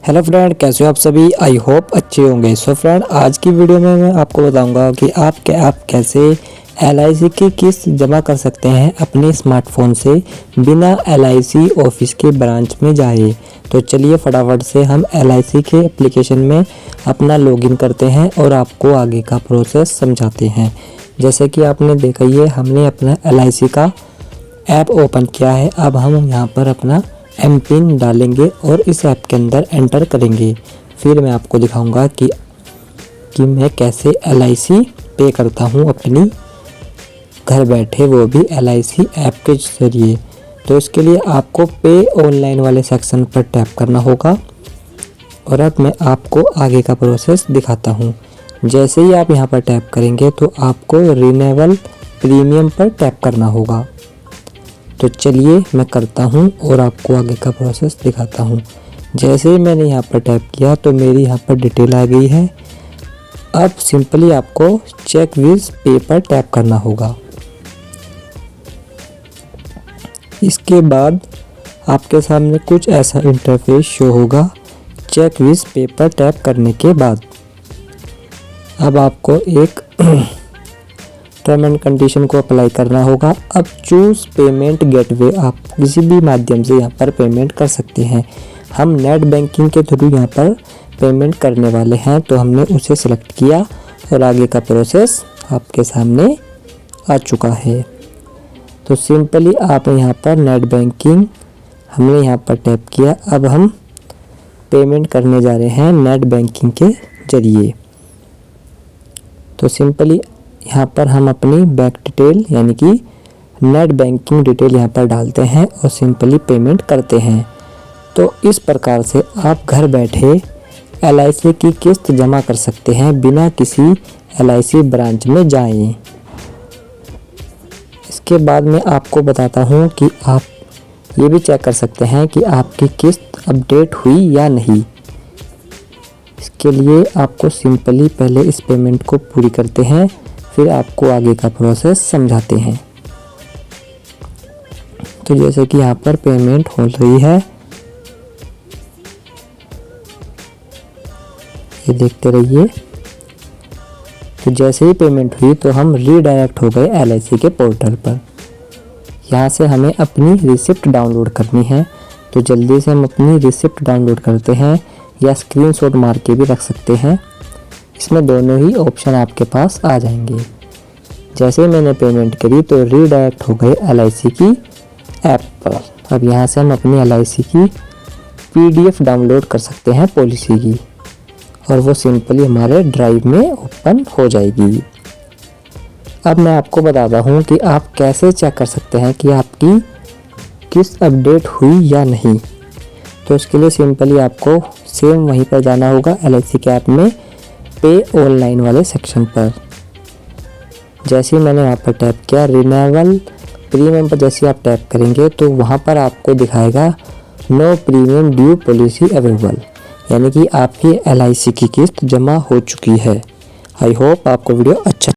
Hello friend, कैसे हो आप सभी। आई होप अच्छे होंगे। सो फ्रेंड, आज की वीडियो में मैं आपको बताऊंगा कि आप कैसे LIC की किस्त जमा कर सकते हैं अपने स्मार्टफोन से बिना LIC ऑफिस के ब्रांच में जाए। तो चलिए फटाफट से हम LIC के एप्लीकेशन में अपना लॉगिन करते हैं और आपको आगे का प्रोसेस समझाते हैं। जैसे कि आपने देखा ही है, हमने अपना LIC का ऐप ओपन किया है। अब हम यहाँ पर अपना एमपिन डालेंगे और इस ऐप के अंदर एंटर करेंगे। फिर मैं आपको दिखाऊंगा कि मैं कैसे LIC पे करता हूँ अपनी घर बैठे, वो भी LIC ऐप के ज़रिए। तो इसके लिए आपको पे ऑनलाइन वाले सेक्शन पर टैप करना होगा और अब मैं आपको आगे का प्रोसेस दिखाता हूँ। जैसे ही आप यहाँ पर टैप करेंगे तो आपको रिन्यूअल प्रीमियम पर टैप करना होगा। तो चलिए मैं करता हूँ और आपको आगे का प्रोसेस दिखाता हूँ। जैसे ही मैंने यहाँ पर टैप किया तो मेरी यहाँ पर डिटेल आ गई है। अब सिंपली आपको चेक विद पे पर टैप करना होगा। इसके बाद आपके सामने कुछ ऐसा इंटरफेस शो होगा चेक विद पे पर टैप करने के बाद। अब आपको एक टर्म एंड कंडीशन को अप्लाई करना होगा। अब चूज़ पेमेंट गेटवे, आप किसी भी माध्यम से यहाँ पर पेमेंट कर सकते हैं। हम नेट बैंकिंग के थ्रू यहाँ पर पेमेंट करने वाले हैं, तो हमने उसे सेलेक्ट किया और आगे का प्रोसेस आपके सामने आ चुका है। तो सिंपली आप यहाँ पर नेट बैंकिंग हमने यहाँ पर टैप किया। अब हम पेमेंट करने जा रहे हैं नेट बैंकिंग के ज़रिए। तो सिंपली यहाँ पर हम अपनी बैंक डिटेल यानी कि नेट बैंकिंग डिटेल यहाँ पर डालते हैं और सिंपली पेमेंट करते हैं। तो इस प्रकार से आप घर बैठे LIC की किस्त जमा कर सकते हैं बिना किसी LIC ब्रांच में जाएं। इसके बाद मैं आपको बताता हूँ कि आप ये भी चेक कर सकते हैं कि आपकी किस्त अपडेट हुई या नहीं। इसके लिए आपको सिंपली पहले इस पेमेंट को पूरी करते हैं, फिर आपको आगे का प्रोसेस समझाते हैं। तो जैसे कि यहाँ पर पेमेंट हो रही है, ये देखते रहिए। तो जैसे ही पेमेंट हुई तो हम रीडायरेक्ट हो गए LIC के पोर्टल पर। यहाँ से हमें अपनी रिसिप्ट डाउनलोड करनी है। तो जल्दी से हम अपनी रिसिप्ट डाउनलोड करते हैं या स्क्रीनशॉट मार के भी रख सकते हैं। इसमें दोनों ही ऑप्शन आपके पास आ जाएंगे। जैसे मैंने पेमेंट करी तो रीडायरेक्ट हो गए LIC की ऐप पर। अब यहाँ से हम अपनी LIC की PDF डाउनलोड कर सकते हैं पॉलिसी की, और वो सिंपली हमारे ड्राइव में ओपन हो जाएगी। अब मैं आपको बताता हूँ कि आप कैसे चेक कर सकते हैं कि आपकी किस्त अपडेट हुई या नहीं। तो इसके लिए सिंपली आपको सेम वहीं पर जाना होगा LIC के ऐप में पे ऑनलाइन वाले सेक्शन पर। जैसे ही मैंने यहाँ पर टैप किया रिन्यूअल प्रीमियम पर, जैसे आप टैप करेंगे तो वहाँ पर आपको दिखाएगा no premium due policy available, यानी कि आपकी LIC की किस्त जमा हो चुकी है। आई होप आपको वीडियो अच्छा